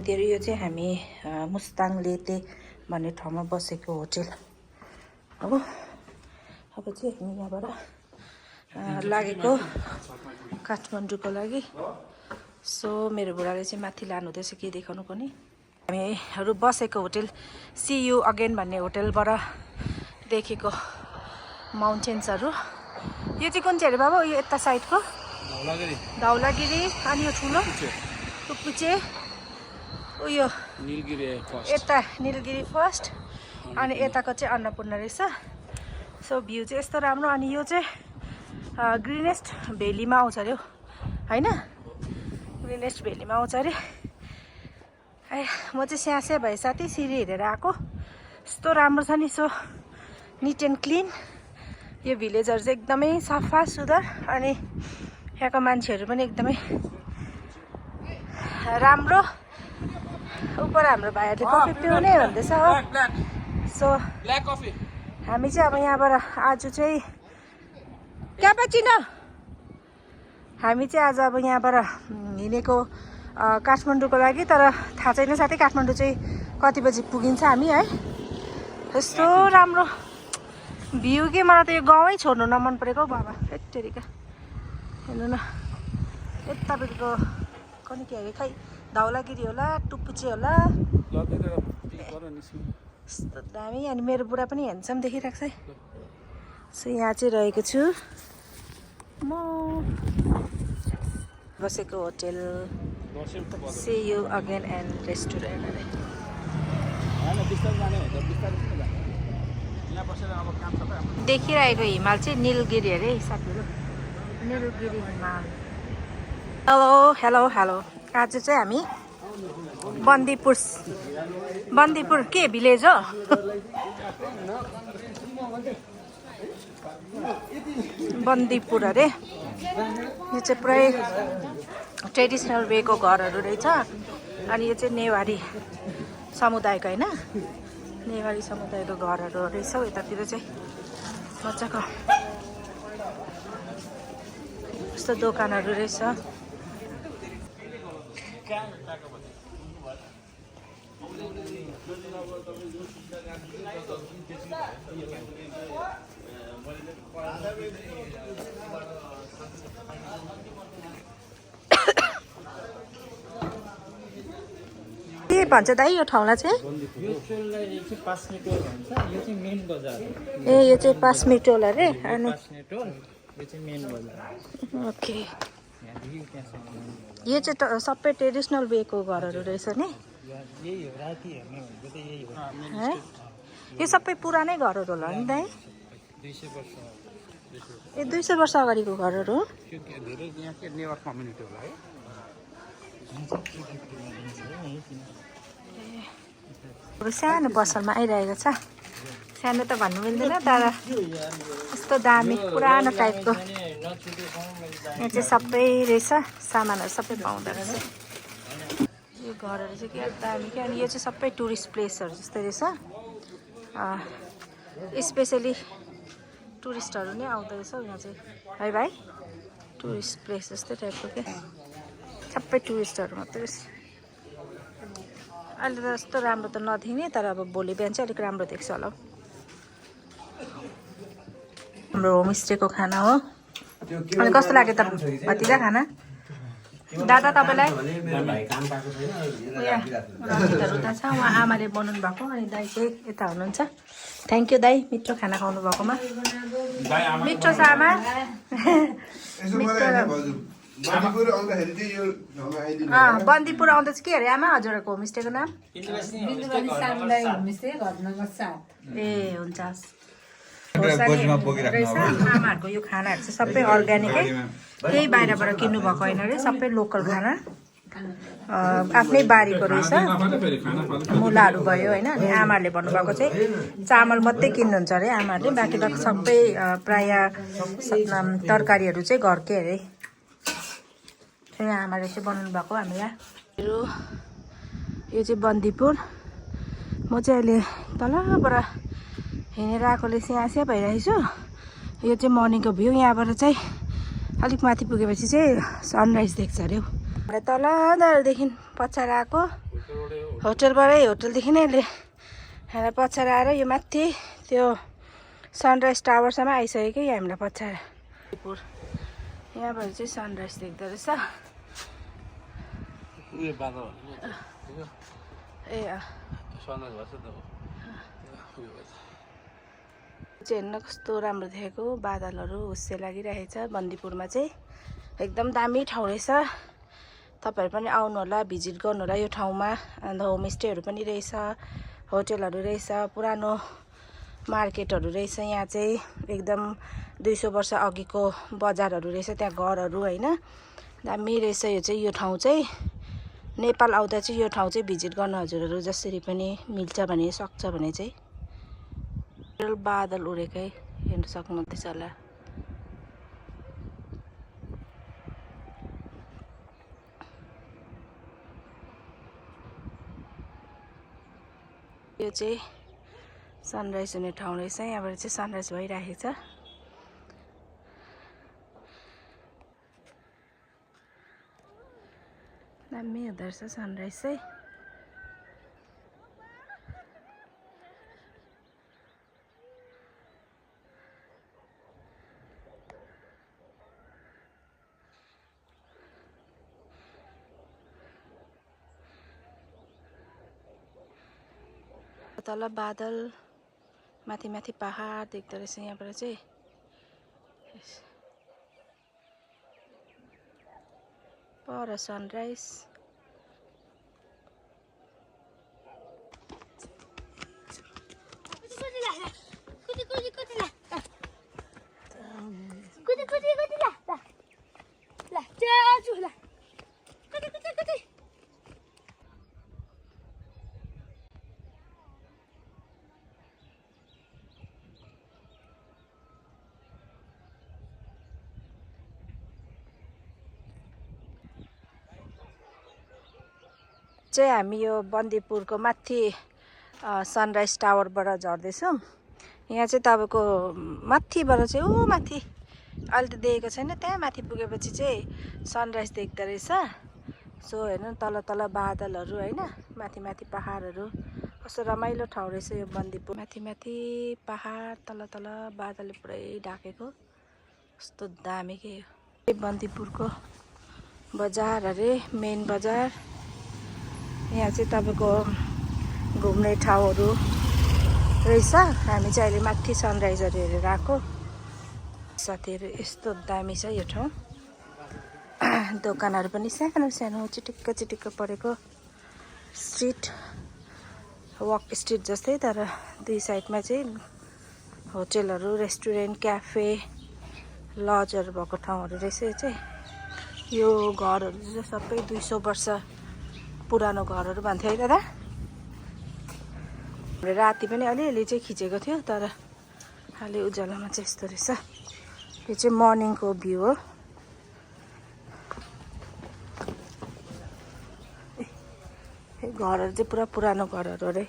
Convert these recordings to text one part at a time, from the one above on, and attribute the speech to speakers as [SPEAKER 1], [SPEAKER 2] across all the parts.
[SPEAKER 1] तेरो यो चाहिँ हामी मुस्ताङ लेते भन्ने ठाउँमा बसेको होटल हो। अब चाहिँ हामी यहाँबाट लागेको काठमाडौँको लागि। सो मेरो बुढाले चाहिँ माथि लानुहुँदैछ के देखाउनु पनि। हामीहरू बसेको होटल सी यू अगेन भन्ने होटलबाट देखेको माउन्टेन्सहरू। यो चाहिँ कुन चाहिँ अरे बाबा? यो यता साइडको धौलागिरी अनि यो ठुलो टुप्पुचे उयो यता निलगिरी फर्स्ट अनि यताको चाहिँ अन्नपूर्ण रहेछ। सो भ्यू चाहिँ यस्तो राम्रो। अनि यो चाहिँ ग्रिनेस्ट भ्यालीमा आउँछ अरे होइन, ग्रिनेस्ट भ्यालीमा आउँछ अरे। म चाहिँ स्यासे भए साथी सिँढी हेरेर आएको। यस्तो राम्रो छ नि, सो निट एन्ड क्लिन। यो भिलेजहरू चाहिँ एकदमै सफा सुग्घर अनि यहाँको मान्छेहरू पनि एकदमै राम्रो। उपर हाम्रो भाइहरूले कफी पिउने भन्दैछ हो। सो हामी चाहिँ अब यहाँबाट आज चाहिँ क्यापाचिनो हामी चाहिँ आज अब यहाँबाट हिँडेको काठमाडौँको लागि। तर थाहा छैन साथै काठमाडौँ चाहिँ कति बजी पुगिन्छ हामी है। यस्तो राम्रो भ्यू के मलाई त यो गाउँै छोड्नु नमन परेको बाबा। हेत्तेरिका हेर्नु न, यतापट्टिको कनि के अरे खै धौलागिरी होला टुप्पुचे होला यस्तो दामी। अनि मेरो बुढा पनि ह्यान्डसम देखिरहेको छ है। सो यहाँ चाहिँ रहेको छु म बसेको hotel see you again and restaurant अरे। देखिरहेको हिमाल चाहिँ निलगिरी अरे साथीहरू, निलगिरी हिमाल। Hello hello hello. आज चाहिँ हामी बन्दीपुर के भिलेज हो? बन्दीपुर अरे। यो चाहिँ पुरै ट्रेडिसनल वेको घरहरू रहेछ। अनि यो चाहिँ नेवारी समुदायको होइन, नेवारी समुदायको घरहरू रहेछ हौ यतातिर चाहिँ मजाको। यस्तो दोकानहरू रहेछ। के भन्छ दाइ यो ठाउँलाई चाहिँ? ए यो चाहिँ पासमिटोल अरे। अनि ओके, यो चाहिँ सबै ट्रेडिसनल वेको घरहरू रहेछ नि है। यो सबै पुरानै घरहरू होला नि दाइ? ए 200 वर्ष अगाडिको घरहरू हो। सानो पसलमा आइरहेको छ। सानो त भन्नु मिल्दैन तर यस्तो दामी पुरानो टाइपको। यहाँ चाहिँ सबै रहेछ, सामानहरू सबै पाउँदो रहेछ। यो घरहरू चाहिँ के दामी क्या। अनि यो चाहिँ सबै टुरिस्ट प्लेसहरू जस्तै रहेछ। स्पेसली टुरिस्टहरू नै आउँदो रहेछ यहाँ चाहिँ है भाइ। टुरिस्ट प्लेस जस्तै टाइपको क्या, सबै टुरिस्टहरू मात्रै रहेछ। अहिले त यस्तो राम्रो त नदेख्ने, तर अब भोलि बिहान चाहिँ अलिक राम्रो देख्छ होला। हाम्रो होमस्टेको खाना हो। अनि कस्तो लाग्यो त भतिजा खाना? दादा तपाईँलाई रन्जितहरू उता छ, उहाँ आमाले बनाउनु भएको। अनि दाइ चाहिँ यता हुनुहुन्छ। थ्याङ्क यू दाइ, मिठो खाना खुवाउनु भएकोमा। मिठो छ आमा। बन्दीपुर आउँदा चाहिँ के अरे आमा हजुरहरूको होमस्टेको नाम? ए हुन्छ। आमाहरूको यो खानाहरू चाहिँ सबै अर्ग्यानिकै, केही बाहिरबाट किन्नु भएको होइन अरे, सबै लोकल खाना आफ्नै बारीको रहेछ। मुलाहरू भयो होइन। अनि आमाहरूले भन्नुभएको चाहिँ चामल मात्रै किन्नुहुन्छ अरे आमाहरूले, बाँकी त सबै प्राय तरकारीहरू चाहिँ घरकै अरे। आमाले चाहिँ बनाउनु भएको हामीलाई। यो चाहिँ बन्दीपुर। म चाहिँ अहिले तलबाट हिँडेर आएकोले स्याहास्या भइरहेको छु। यो चाहिँ मर्निङको भ्यू। यहाँबाट चाहिँ अलिक माथि पुगेपछि चाहिँ सनराइज देख्छ अरे हौ। तल दाहरूदेखि पछाडि आएको होटलबाटै होटलदेखि नै हामीलाई पछाडि आएर यो माथि त्यो सनराइज टावरसम्म आइसक्यो कि हामीलाई पछाडि यहाँबाट चाहिँ सनराइज देख्दो रहेछ ए हेर्न कस्तो राम्रो देखेको बादलहरू हुस्से लागिरहेछ बन्दीपुरमा चाहिँ एकदम दामी ठाउँ रहेछ तपाईहरु पनि आउनु होला भिजिट गर्नु होला यो ठाउँमा अन्त होमस्टेहरू पनि रहेछ होटलहरू रहेछ पुरानो मार्केटहरू रहेछ यहाँ चाहिँ एकदम 200 वर्ष अघिको बजारहरू रहेछ त्यहाँ घरहरू हैन दामी रहेछ यो चाहिँ यो ठाउँ चाहिँ नेपाल आउँदा चाहिँ यो ठाउँ चाहिँ भिजिट गर्न हजुरहरू जसरी पनि मिल्छ भने सक्छ भने चाहिँ बादल उडेकै हेर्न सक्नुहुँदैछ होला यो चाहिँ सनराइज हुने ठाउँ रहेछ यहाँबाट चाहिँ सनराइज भइरहेको छ दामी हुँदो रहेछ सनराइज चाहिँ तल बादल माथि माथि पहाड देख्दो रहेछ यहाँबाट चाहिँ पर सनराइज चाहिँ हामी यो बन्दीपुरको माथि सनराइज टावरबाट झर्दैछौँ यहाँ चाहिँ तपाईको माथिबाट चाहिँ ऊ माथि अहिले त देखेको छैन त्यहाँ माथि पुगेपछि चाहिँ सनराइज देख्दो रहेछ सो हेर्नु तल तल बादलहरू हैन माथि माथि पहाडहरू कस्तो रमाइलो ठाउँ रहेछ यो बन्दीपुर माथि माथि पहाड तल तल बादलले पुरै ढाकेको कस्तो दामी के यो बन्दीपुरको बजार अरे मेन बजार यहाँ चाहिँ तपाईको घुम्ने ठाउँहरू रहेछ हामी चाहिँ अहिले माथि सनराइजहरू हेरेर आएको साथीहरू यस्तो दामी छ यो ठाउँ दोकानहरू पनि सानो सानो चिटिक्क चिटिक्क परेको स्ट्रिट वक स्ट्रिट जस्तै तर दुई साइडमा चाहिँ होटलहरू रेस्टुरेन्ट क्याफे लजहरू भएको ठाउँहरू रहेछ यो चाहिँ यो घरहरू चाहिँ सबै 200 वर्ष पुरानो घरहरू भन्थ्यो है दादा राति पनि अलिअलि चाहिँ खिचेको थियो तर अलि उज्यालोमा चाहिँ यस्तो रहेछ यो चाहिँ मर्निङको भ्यू हो घरहरू चाहिँ पुरा पुरानो घरहरू अरे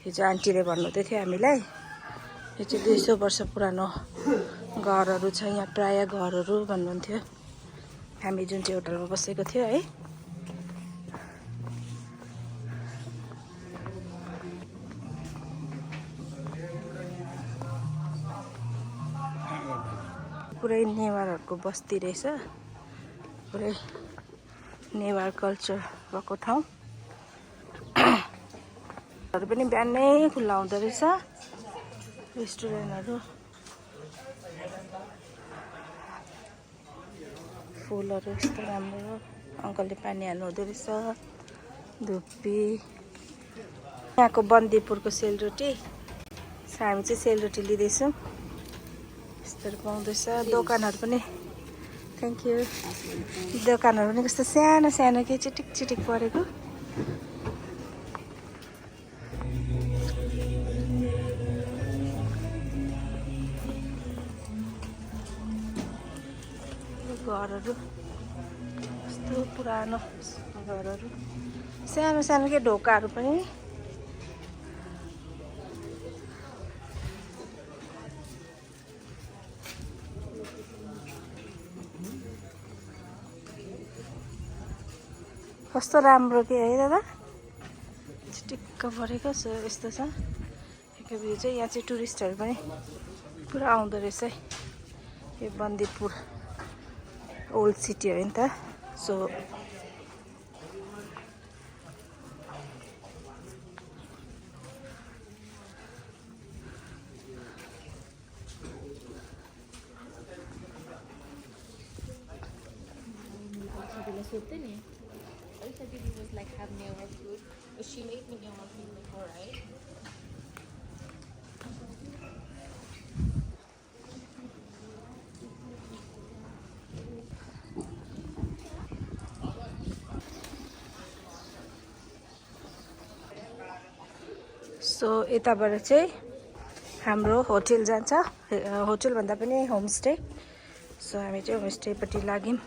[SPEAKER 1] यो चाहिँ आन्टीले भन्नुहुँदै थियो हामीलाई यो चाहिँ 200 वर्ष पुरानो घरहरू छ यहाँ प्राय घरहरू भन्नुहुन्थ्यो हामी जुन चाहिँ होटलमा बसेको थियो है पुरै नेवारहरूको बस्ती रहेछ पुरै नेवार कल्चर भएको ठाउँ हरू पनि बिहानै खुल्ला हुँदो रहेछ रेस्टुरेन्टहरू फुलहरू यस्तो राम्रो अङ्कलले पानी हाल्नु हुँदो रहेछ धुप्पी यहाँको बन्दीपुरको सेलरोटी हामी चाहिँ सेलरोटी लिँदैछौँ यस्तोहरू पाउँदैछ दोकानहरू पनि थ्याङ्क यू दोकानहरू पनि कस्तो सानो सानो के चिटिक चिटिक परेको घरहरू यस्तो पुरानो घरहरू सानो सानो के ढोकाहरू पनि कस्तो राम्रो के है दादा टिक्क परेको छ यस्तो छ एकै चाहिँ यहाँ चाहिँ टुरिस्टहरू पनि पुरा आउँदो रहेछ है यो बन्दीपुर ओल्ड सिटी हो नि त सो
[SPEAKER 2] सोध्दै नि Alisa Didi was like have never food but she made me never food before, right?
[SPEAKER 1] So यताबाट चाहिँ हाम्रो होटल जान्छ होटल भन्दा पनि होमस्टे सो हामी चाहिँ होमस्टेपट्टि लाग्यौँ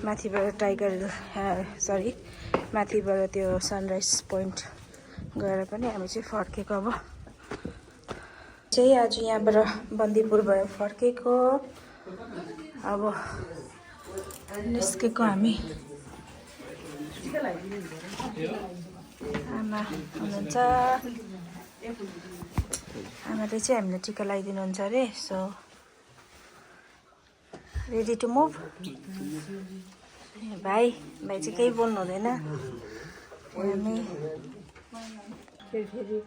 [SPEAKER 1] माथिबाट टाइगर सरी माथिबाट त्यो सनराइज पोइन्ट गएर पनि हामी चाहिँ फर्केको अब चाहिँ आज यहाँबाट बन्दीपुर भएर फर्केको अब निस्केको हामी आमा हुनुहुन्छ आमाले चाहिँ हामीलाई टिका लगाइदिनुहुन्छ अरे सो रेडी टु मुभ भाइ चाहिँ केही बोल्नु हुँदैन हामी
[SPEAKER 3] फेरि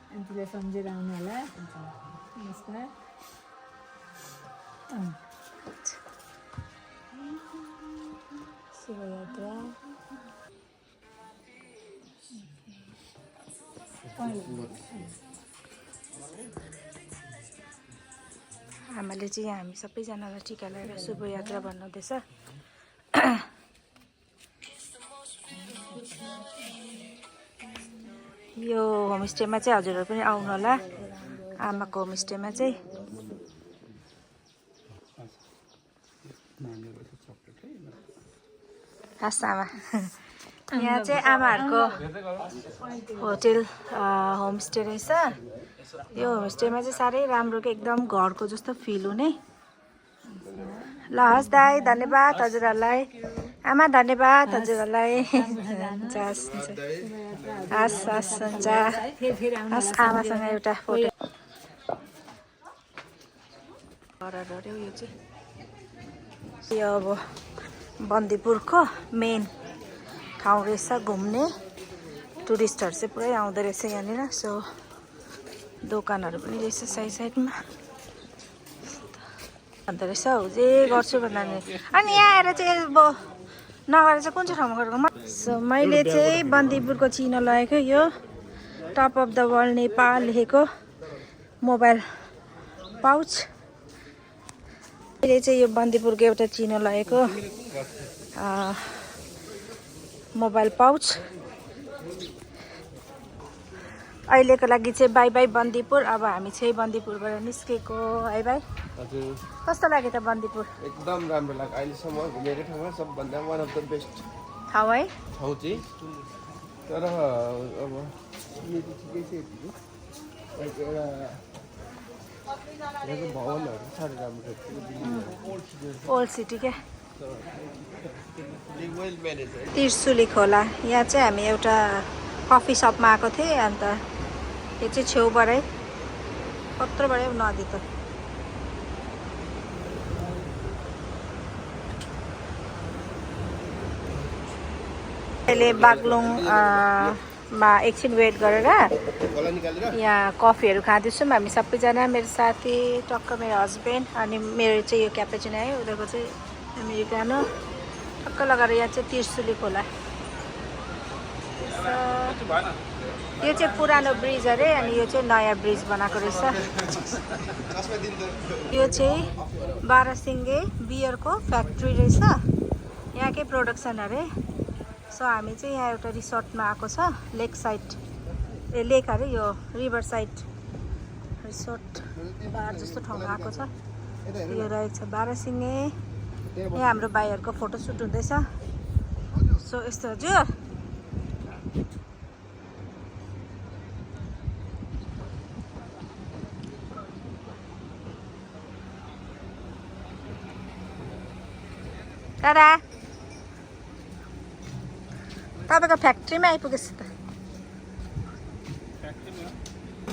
[SPEAKER 3] आन्टीलाई सम्झेर आउनु होला नमस्कार
[SPEAKER 1] शुभयात्रा आमाले चाहिँ यहाँ हामी सबैजनालाई टिका लगाएर शुभयात्रा भन्नुहुँदैछ यो होमस्टेमा चाहिँ हजुरहरू पनि आउनु होला आमाको होमस्टेमा चाहिँ हस् आमा यहाँ चाहिँ आमाहरूको होटेल होमस्टे रहेछ यो होमस्टेमा चाहिँ साह्रै राम्रो के एकदम घरको जस्तो फिल हुने ल हस् दाई धन्यवाद हजुरहरूलाई आमा धन्यवाद हजुरहरूलाई हुन्छ हस् हस् हुन्छ हस् आमासँग एउटा फोटो यो चाहिँ यो अब बन्दीपुरको मेन ठाउँ रहेछ घुम्ने टुरिस्टहरू चाहिँ पुरै आउँदो रहेछ यहाँनिर सो दोकानहरू पनि रहेछ साइड साइडमा अन्त रहेछ हौ जे गर्छु भन्दा अनि यहाँ आएर चाहिँ अब नगरेर चाहिँ कुन चाहिँ ठाउँमा गरेको सो मैले चाहिँ बन्दीपुरको चिनो लगेको यो top of the world Nepal लेखेको मोबाइल पाउच मैले चाहिँ यो बन्दीपुरको एउटा चिनो लगेको मोबाइल पाउच अहिलेको लागि चाहिँ बाई बाई बन्दीपुर अब हामी चाहिँ बन्दीपुरबाट निस्केको है भाइ
[SPEAKER 4] हजुर
[SPEAKER 1] कस्तो लाग्यो त बन्दीपुर
[SPEAKER 4] एकदम राम्रो लाग्यो अहिलेसम्म घुमेको ठाउँमा सबभन्दा वान अफ द बेस्ट
[SPEAKER 1] ठाउँ है
[SPEAKER 4] ठाउँ चाहिँ तर अब स्मृति ठिकै छ यतिको एउटा यहाँको भवनहरू साह्रै राम्रो छ
[SPEAKER 1] ओल्ड सिटी क्या
[SPEAKER 4] वेल म्यानेज है
[SPEAKER 1] त्रिशुली खोला यहाँ चाहिँ हामी एउटा कफी सपमा आएको थिएँ अन्त यो चाहिँ छेउबाटै कत्रोबाटै नदी त अहिले बागलुङ मा एकछिन वेट गरेर
[SPEAKER 4] खोला निकालेर
[SPEAKER 1] यहाँ कफीहरू खाँदैछौँ हामी सबैजना मेरो साथी टक्क मेरो हस्बेन्ड अनि मेरो चाहिँ यो क्यापेचिनो आयो उनीहरूको चाहिँ अमेरिकानो टक्क लगाएर यहाँ चाहिँ त्रिशुली खोला यो चाहिँ पुरानो ब्रिज अरे अनि यो चाहिँ नयाँ ब्रिज बनाएको रहेछ यो चाहिँ बारासिङ्गे बियरको फ्याक्ट्री रहेछ यहाँकै प्रोडक्सन अरे सो हामी चाहिँ यहाँ एउटा रिसोर्टमा आएको छ लेक साइड लेक अरे यो रिभर साइड रिसोर्ट बार जस्तो ठाउँमा आएको छ यो रहेछ बारासिङ्गे यहाँ हाम्रो भाइहरूको फोटोसुट हुँदैछ सो यस्तो हजुर दादा तपाईँको फ्याक्ट्रीमा आइपुगेछ त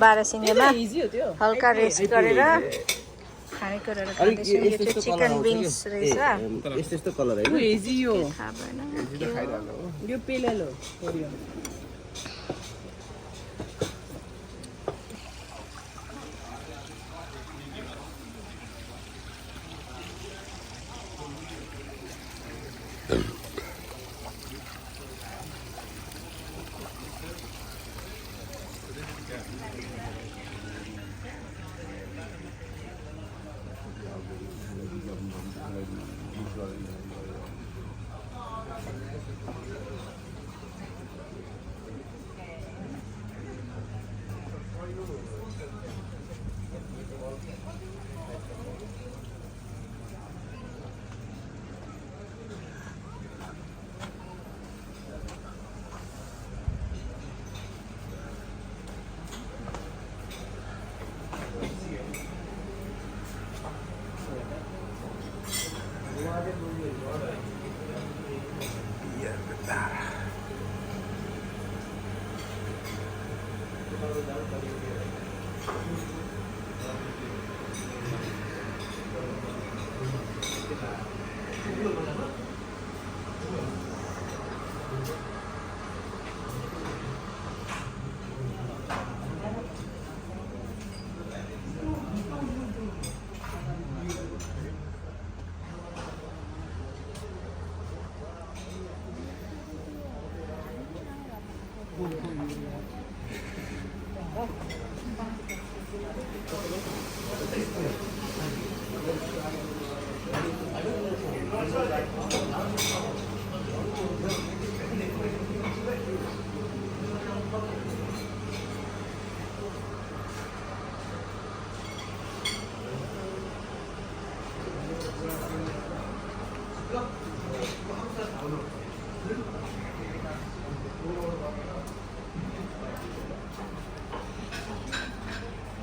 [SPEAKER 1] बारासिङ्गेमा
[SPEAKER 3] इजी हो त्यो
[SPEAKER 1] हल्का रेस्ट गरेर खानेकुराहरू खाँदैछु। यो चाहिँ चिकन विङ्स रहेछ।
[SPEAKER 4] यस्तो यस्तो कलर होइन
[SPEAKER 3] इजी हो
[SPEAKER 1] थाहा भएन
[SPEAKER 4] खाइरहनु हो
[SPEAKER 3] यो पेलेलो कोरियन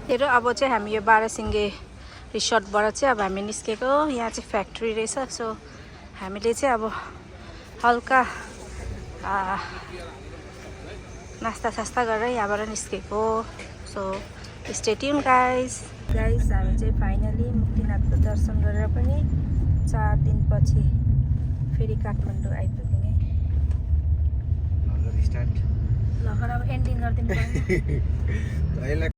[SPEAKER 1] हेर अब चाहिँ हामी यो बारासिङ्गे रिसोर्टबाट चाहिँ अब हामी निस्केको। यहाँ चाहिँ फ्याक्ट्री रहेछ। सो हामीले चाहिँ अब हल्का नास्ता सास्ता गरेर यहाँबाट निस्केको। So stay tune guys. हामी चाहिँ फाइनली मुक्तिनाथको दर्शन गरेर पनि 4 दिनपछि फेरि काठमाडौँ आइपुग्यौँ। ल अब एन्डिङ गरिदिनु पर्यो।